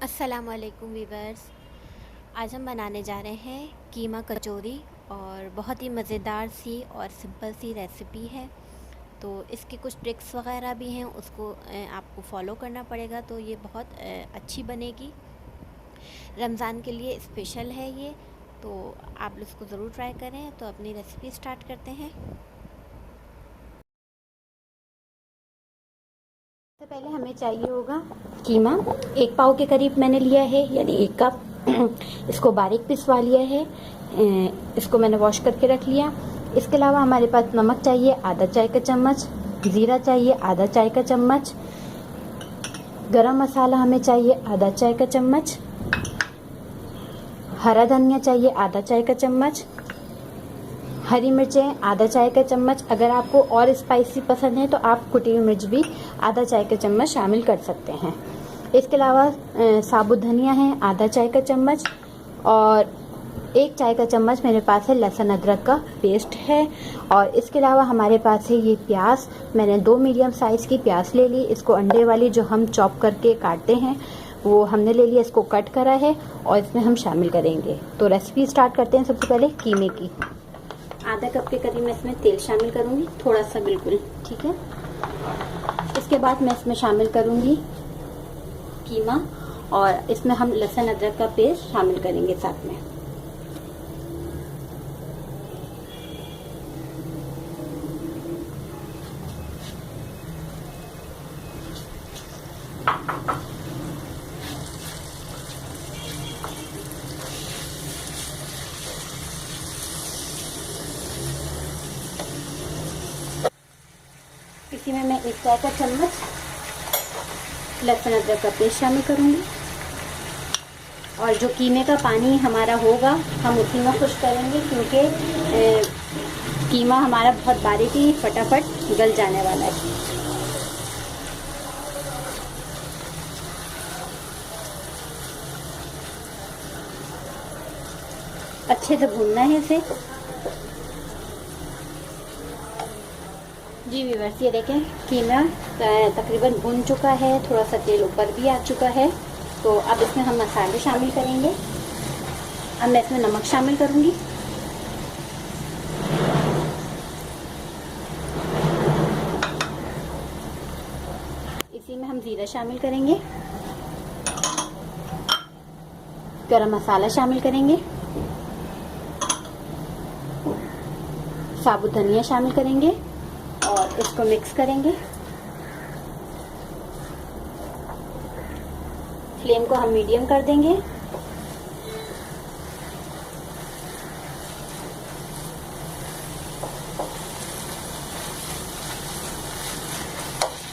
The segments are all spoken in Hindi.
अस्सलामुअलैकुम वीवर्स। आज हम बनाने जा रहे हैं कीमा कचौरी और बहुत ही मज़ेदार सी और सिंपल सी रेसिपी है। तो इसके कुछ ट्रिक्स वगैरह भी हैं, उसको आपको फॉलो करना पड़ेगा, तो ये बहुत अच्छी बनेगी। रमज़ान के लिए स्पेशल है ये, तो आप लोग इसको ज़रूर ट्राई करें। तो अपनी रेसिपी स्टार्ट करते हैं। सबसे पहले हमें चाहिए होगा कीमा। 1 पाव के करीब मैंने लिया है, यानी 1 कप। इसको बारीक पिसवा लिया है। इसको मैंने वॉश करके रख लिया। इसके अलावा हमारे पास नमक चाहिए आधा चाय का चम्मच, ज़ीरा चाहिए आधा चाय का चम्मच, गरम मसाला हमें चाहिए आधा चाय का चम्मच, हरा धनिया चाहिए आधा चाय का चम्मच, हरी मिर्चें आधा चाय का चम्मच। अगर आपको और स्पाइसी पसंद है तो आप कुटी हुई मिर्च भी आधा चाय का चम्मच शामिल कर सकते हैं। इसके अलावा साबुत धनिया है आधा चाय का चम्मच, और 1 चाय का चम्मच मेरे पास है लहसुन अदरक का पेस्ट है। और इसके अलावा हमारे पास है ये प्याज। मैंने 2 मीडियम साइज़ की प्याज ले ली। इसको अंडे वाली जो हम चॉप करके काटते हैं वो हमने ले लिया, इसको कट करा है और इसमें हम शामिल करेंगे। तो रेसिपी स्टार्ट करते हैं। सबसे पहले कीमे की आधा कप के करीब मैं इसमें तेल शामिल करूंगी, थोड़ा सा बिल्कुल, ठीक है। इसके बाद मैं इसमें शामिल करूंगी कीमा, और इसमें हम लहसुन अदरक का पेस्ट शामिल करेंगे साथ में। इसी में मैं 1 चाय का चम्मच लहसुन अदरक का पेस्ट शामिल करूंगी, और जो कीमे का पानी हमारा होगा हम उसी में खुश करेंगे, क्योंकि कीमा हमारा बहुत बारीक ही फटाफट गल जाने वाला है। अच्छे से भूनना है इसे। जी व्यूअर्स, ये देखें कीमा तकरीबन भुन चुका है, थोड़ा सा तेल ऊपर भी आ चुका है। तो अब इसमें हम मसाले शामिल करेंगे। अब मैं इसमें नमक शामिल करूंगी, इसी में हम ज़ीरा शामिल करेंगे, गरम मसाला शामिल करेंगे, साबुत धनिया शामिल करेंगे और इसको मिक्स करेंगे। फ्लेम को हम मीडियम कर देंगे।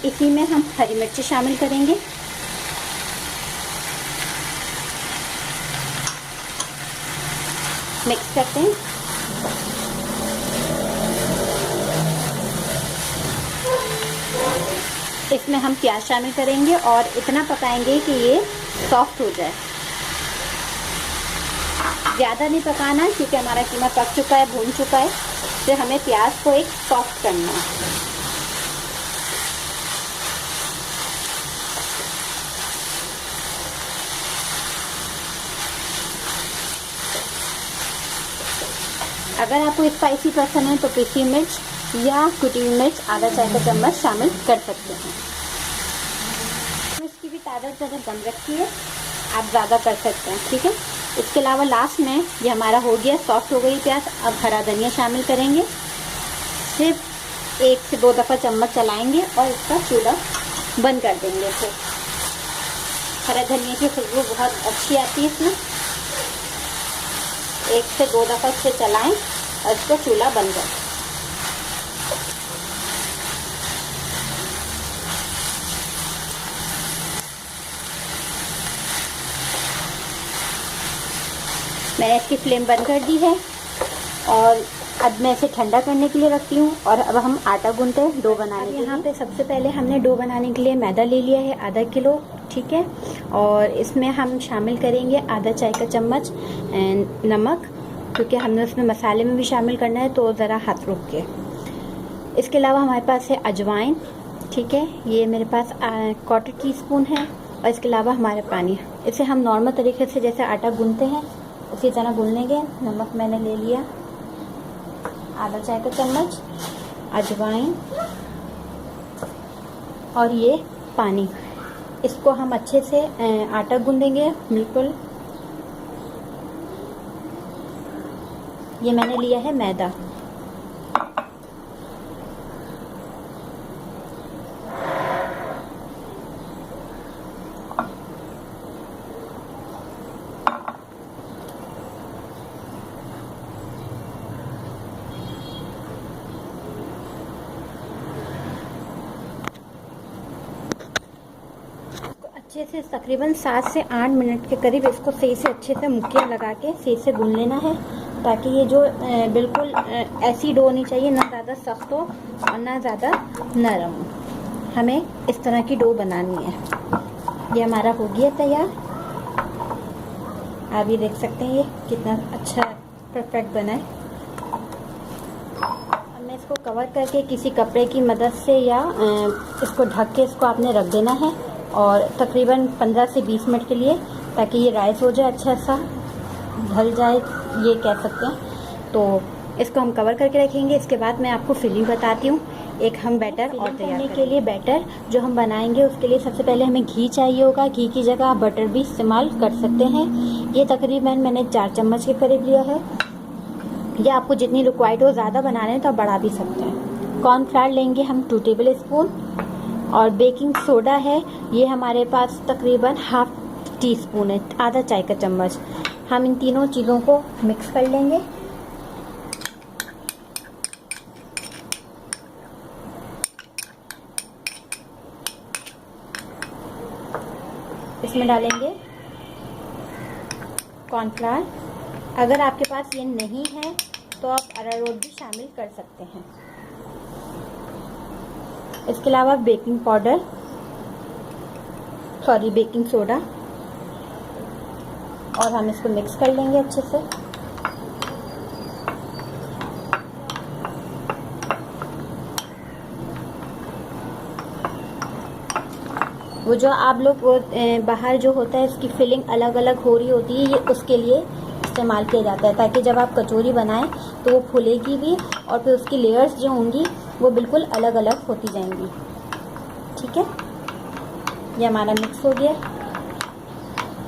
इसी में हम हरी मिर्ची शामिल करेंगे, मिक्स करते हैं। इसमें हम प्याज शामिल करेंगे और इतना पकाएंगे कि ये सॉफ्ट हो जाए। ज़्यादा नहीं पकाना है, क्योंकि हमारा कीमा पक चुका है, भून चुका है। फिर हमें प्याज को एक सॉफ्ट करना है। अगर आपको स्पाइसी पसंद है तो पिसी मिर्च या कुटी हुई मिर्च आधा चाय का चम्मच शामिल कर सकते हैं। इसकी भी तादाद ज़्यादा कम रखी है, आप ज़्यादा कर सकते हैं, ठीक है। इसके अलावा लास्ट में ये हमारा हो गया, सॉफ्ट हो गई प्याज। अब हरा धनिया शामिल करेंगे। सिर्फ 1 से 2 दफ़ा चम्मच चलाएंगे और इसका चूल्हा बंद कर देंगे। फिर हरा धनिया की खुशबू बहुत अच्छी आती है इसमें। 1 से 2 दफ़ा से चलाएं और इसको चूल्हा बंद करें। मैंने इसकी फ्लेम बंद कर दी है और अब मैं इसे ठंडा करने के लिए रखती हूँ। और अब हम आटा गूंथते हैं डो बनाने के लिए। यहाँ पे सबसे पहले हमने डो बनाने के लिए मैदा ले लिया है आधा किलो, ठीक है। और इसमें हम शामिल करेंगे आधा चाय का चम्मच नमक, क्योंकि हमने उसमें मसाले में भी शामिल करना है, तो ज़रा हाथ रोक के। इसके अलावा हमारे पास है अजवाइन, ठीक है। ये मेरे पास 1/4 टीस्पून है। और इसके अलावा हमारे पानी। इसे हम नॉर्मल तरीके से जैसे आटा गूंथते हैं उसी तरह गूंथ लेंगे। नमक मैंने ले लिया आधा चाय का चम्मच, अजवाइन और ये पानी। इसको हम अच्छे से आटा गूंदेंगे बिल्कुल। ये मैंने लिया है मैदा। अच्छे से तकरीबन 7 से 8 मिनट के करीब इसको सही से अच्छे से मुक्कियाँ लगा के सही से गूंद लेना है, ताकि ये जो बिल्कुल ऐसी डो नहीं चाहिए, ना ज़्यादा सख्त हो और ना ज़्यादा नरम हो। हमें इस तरह की डो बनानी है। ये हमारा हो गया तैयार। आप ये देख सकते हैं ये कितना अच्छा परफेक्ट बना है। अब मैं इसको कवर करके किसी कपड़े की मदद से या इसको ढक के इसको आपने रख देना है और तकरीबन 15 से 20 मिनट के लिए, ताकि ये राइस हो जाए, अच्छा सा ढल जाए, ये कह सकते हैं। तो इसको हम कवर करके रखेंगे। इसके बाद मैं आपको फिलिंग बताती हूँ। एक हम बैटर और तैयार करने के लिए बैटर जो हम बनाएंगे उसके लिए सबसे पहले हमें घी चाहिए होगा। घी की जगह आप बटर भी इस्तेमाल कर सकते हैं। ये तकरीबन मैंने 4 चम्मच के करीब लिया है। या आपको जितनी रिक्वायर्ड हो, ज़्यादा बना रहे हैं तो आप बढ़ा भी सकते हैं। कॉर्नफ्लावर लेंगे हम 2 टेबल स्पून और बेकिंग सोडा है, ये हमारे पास तकरीबन ½ टीस्पून है, आधा चाय का चम्मच। हम इन तीनों चीज़ों को मिक्स कर लेंगे। इसमें डालेंगे कॉर्नफ्लावर। अगर आपके पास ये नहीं है तो आप अरारोट भी शामिल कर सकते हैं। इसके अलावा बेकिंग पाउडर, बेकिंग सोडा, और हम इसको मिक्स कर लेंगे अच्छे से। वो जो आप लोग बाहर जो होता है इसकी फिलिंग अलग अलग हो रही होती है, ये उसके लिए इस्तेमाल किया जाता है, ताकि जब आप कचौरी बनाएं तो वो फूलेगी भी और फिर उसकी लेयर्स जो होंगी वो बिल्कुल अलग अलग होती जाएंगी। ठीक है, ये हमारा मिक्स हो गया।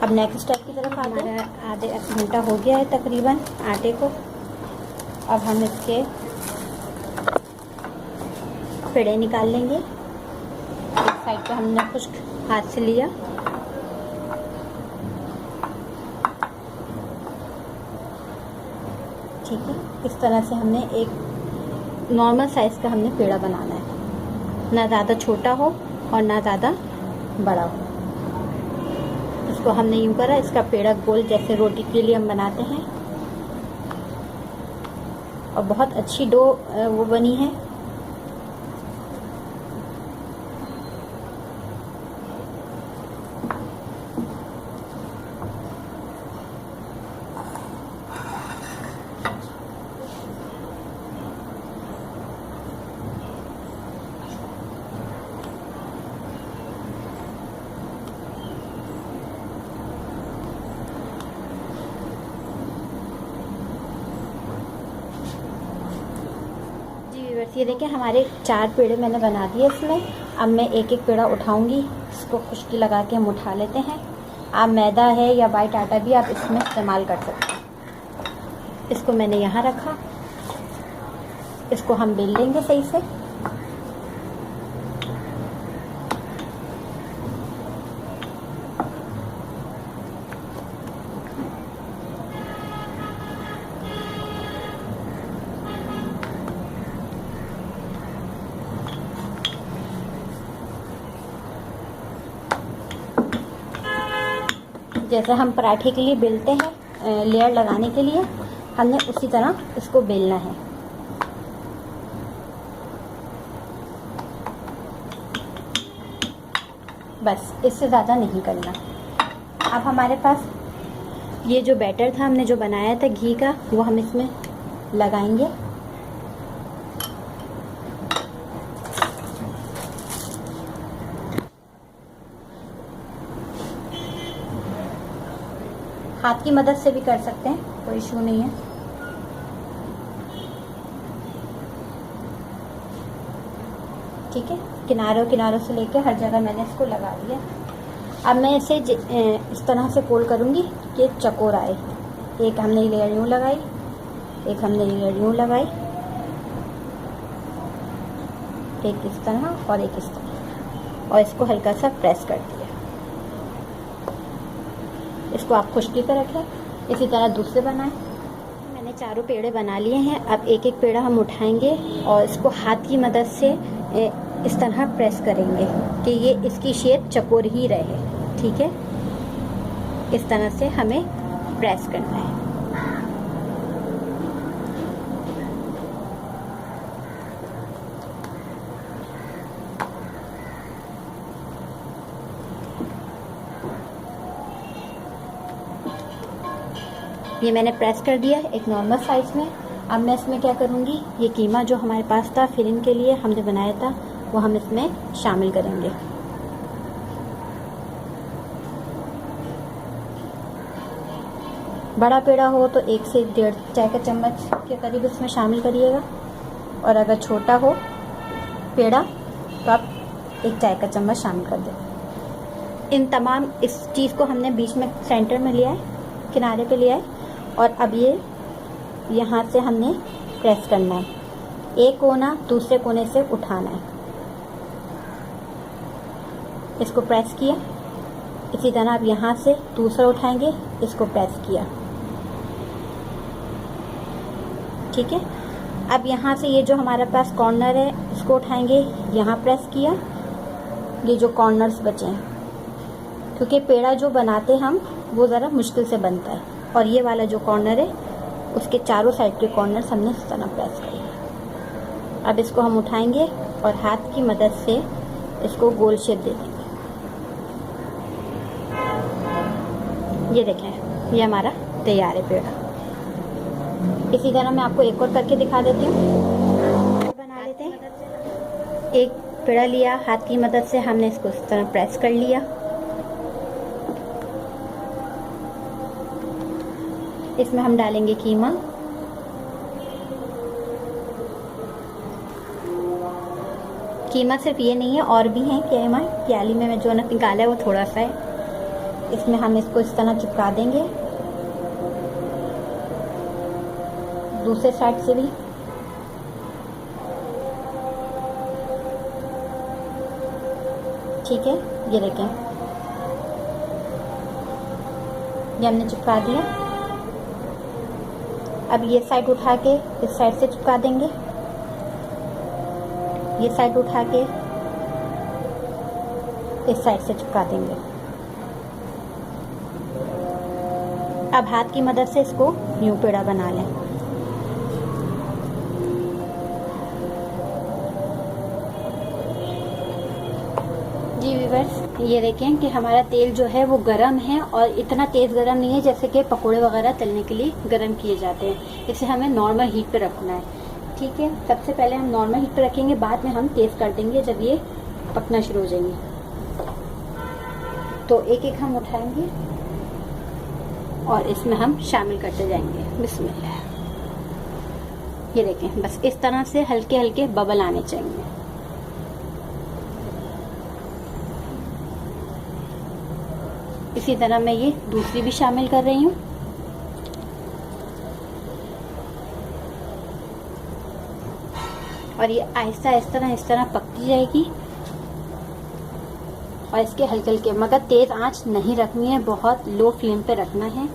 अब नेक्स्ट स्टेप की तरफ आते हैं। आधे घंटा हो गया है तकरीबन आटे को। अब हम इसके पेड़े निकाल लेंगे। एक साइड पे हमने खुश्क हाथ से लिया, ठीक है। इस तरह से हमने एक नॉर्मल साइज़ का हमने पेड़ा बनाना है, ना ज़्यादा छोटा हो और ना ज़्यादा बड़ा हो। इसको हमने यूँ करा, इसका पेड़ा गोल जैसे रोटी के लिए हम बनाते हैं, और बहुत अच्छी डो वो बनी है। ये देखिए हमारे 4 पेड़े मैंने बना दिए इसमें। अब मैं एक एक पेड़ा उठाऊंगी, इसको खुश्की लगा के हम उठा लेते हैं। आप मैदा है या वाइट आटा भी आप इसमें इस्तेमाल कर सकते हैं। इसको मैंने यहाँ रखा, इसको हम बेल लेंगे सही से। जैसे हम पराठे के लिए बेलते हैं लेयर लगाने के लिए, हमने उसी तरह इसको बेलना है। बस इससे ज़्यादा नहीं करना। अब हमारे पास ये जो बैटर था हमने जो बनाया था घी का, वो हम इसमें लगाएंगे। हाथ की मदद से भी कर सकते हैं, कोई इशू नहीं है। ठीक है, किनारों से लेके हर जगह मैंने इसको लगा दिया। अब मैं इसे इस तरह से फोल्ड करूँगी कि चकोर आए। एक हमने लेयर यूँ लगाई, एक हमने लेयर यूँ लगाई, एक इस तरह और एक इस तरह, और इसको हल्का सा प्रेस कर दिया। इसको आप खुश्की पे रखें। इसी तरह दूसरे बनाएं। मैंने चारों पेड़े बना लिए हैं। अब एक एक पेड़ा हम उठाएंगे और इसको हाथ की मदद से इस तरह प्रेस करेंगे कि ये इसकी शेप चकोर ही रहे। ठीक है, इस तरह से हमें प्रेस करना है। ये मैंने प्रेस कर दिया एक नॉर्मल साइज में। अब मैं इसमें क्या करूँगी, ये कीमा जो हमारे पास था फिलिंग के लिए हमने बनाया था, वो हम इसमें शामिल करेंगे। बड़ा पेड़ा हो तो 1 से 1.5 चाय का चम्मच के करीब इसमें शामिल करिएगा, और अगर छोटा हो पेड़ा तो आप 1 चाय का चम्मच शामिल कर दें। इन तमाम इस चीज़ को हमने बीच में सेंटर में लिया है, किनारे पे लिया है, और अब ये यहाँ से हमने प्रेस करना है। एक कोना दूसरे कोने से उठाना है। इसको प्रेस किया। इसी तरह आप यहाँ से दूसरा उठाएंगे, इसको प्रेस किया। ठीक है, अब यहाँ से ये जो हमारे पास कॉर्नर है इसको उठाएंगे, यहाँ प्रेस किया। ये जो कॉर्नर्स बचे हैं, क्योंकि पेड़ा जो बनाते हम वो ज़रा मुश्किल से बनता है, और ये वाला जो कॉर्नर है उसके चारों साइड के कॉर्नर्स हमने इस तरह प्रेस किए। अब इसको हम उठाएंगे और हाथ की मदद से इसको गोल शेप दे देंगे। ये देखें, ये हमारा तैयार है पेड़ा। इसी तरह मैं आपको एक और करके दिखा देती हूँ। बना लेते हैं। एक पेड़ा लिया, हाथ की मदद से हमने इसको इस तरह प्रेस कर लिया। इसमें हम डालेंगे कीमा। कीमा सिर्फ ये नहीं है, और भी है कीमा। प्याली में जो निकाला है वो थोड़ा सा है। इसमें हम इसको इस तरह चिपका देंगे, दूसरे साइड से भी। ठीक है, ये देखें, ये हमने चिपका दिया। अब ये साइड उठा के इस साइड से चिपका देंगे, ये साइड उठा के इस साइड से चिपका देंगे। अब हाथ की मदद से इसको यूं पेड़ा बना लें। जी व्यूअर्स, ये देखें कि हमारा तेल जो है वो गरम है, और इतना तेज़ गरम नहीं है जैसे कि पकोड़े वगैरह तलने के लिए गरम किए जाते हैं। इसे हमें नॉर्मल हीट पे रखना है। ठीक है, सबसे पहले हम नॉर्मल हीट पे रखेंगे, बाद में हम तेज़ कर देंगे जब ये पकना शुरू हो जाएंगे। तो एक एक हम उठाएंगे और इसमें हम शामिल करते जाएंगे। बिस्मिल्लाह। ये देखें, बस इस तरह से हल्के हल्के बबल आने चाहिए। इसी तरह मैं ये दूसरी भी शामिल कर रही हूँ। और ये आहिस्ता इस तरह पकती जाएगी, और इसके हल्के हल्के, मगर तेज़ आंच नहीं रखनी है, बहुत लो फ्लेम पे रखना है,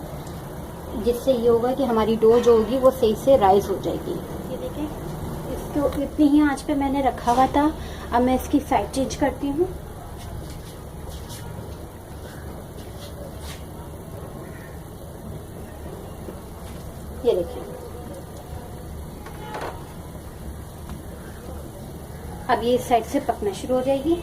जिससे ये होगा कि हमारी डो जो होगी वो सही से राइज हो जाएगी। ये देखें, इसको इतनी ही आंच पे मैंने रखा हुआ था। अब मैं इसकी साइड चेंज करती हूँ। ये देखिए, अब ये इस साइड से पकना शुरू हो जाएगी,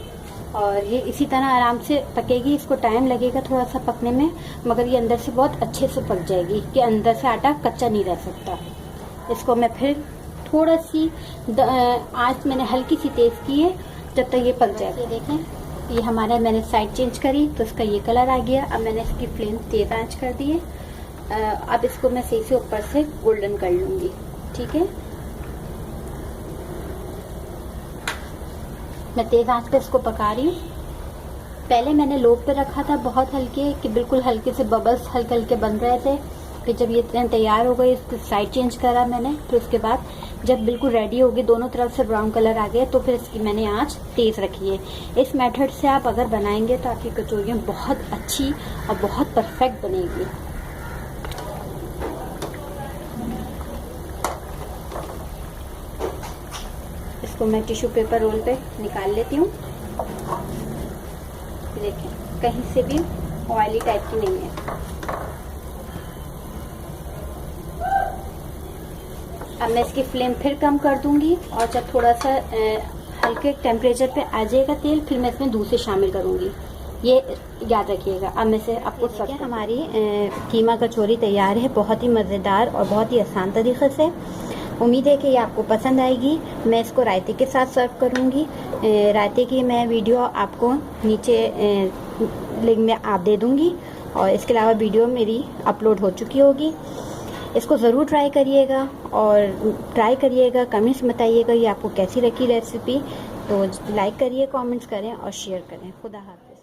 और ये इसी तरह आराम से पकेगी। इसको टाइम लगेगा थोड़ा सा पकने में, मगर ये अंदर से बहुत अच्छे से पक जाएगी कि अंदर से आटा कच्चा नहीं रह सकता। इसको मैं फिर थोड़ा सी आंच मैंने हल्की सी तेज़ की है, जब तक ये पक जाएगा। ये देखें, ये हमारा, मैंने साइड चेंज करी तो इसका ये कलर आ गया। अब मैंने इसकी फ्लेम तेज़ आंच कर दी है, अब इसको मैं सही से ऊपर से गोल्डन कर लूंगी। ठीक है, मैं तेज आंच पे इसको पका रही हूँ। पहले मैंने लो पे रखा था बहुत हल्के, कि बिल्कुल हल्के से बबल्स हल्के हल्के बन रहे थे। फिर जब ये तैयार हो गई, इसकी साइड चेंज करा मैंने। फिर उसके बाद जब बिल्कुल रेडी होगी, दोनों तरफ से ब्राउन कलर आ गया, तो फिर इसकी मैंने आंच तेज रखी है। इस मेथड से आप अगर बनाएंगे तो आपकी कचौरियाँ बहुत अच्छी और बहुत परफेक्ट बनेगी। इसको मैं टिश्यू पेपर रोल पे निकाल लेती हूँ। देखें, कहीं से भी ऑयली टाइप की नहीं है। अब मैं इसकी फ्लेम फिर कम कर दूंगी, और जब थोड़ा सा हल्के टेम्परेचर पे आ जाएगा तेल, फिर मैं इसमें दूध से शामिल करूंगी। ये याद रखिएगा। अब मैं से आपको सब हमारी कीमा कचौरी तैयार है, बहुत ही मज़ेदार और बहुत ही आसान तरीके से। उम्मीद है कि ये आपको पसंद आएगी। मैं इसको रायते के साथ सर्व करूंगी। रायते की मैं वीडियो आपको नीचे लिंक में आप दे दूंगी, और इसके अलावा वीडियो मेरी अपलोड हो चुकी होगी। इसको ज़रूर ट्राई करिएगा, और ट्राई करिएगा, कमेंट्स में बताइएगा ये आपको कैसी लगी रेसिपी। तो लाइक करिए, कमेंट्स करें और शेयर करें। खुदा हाफ़िज़।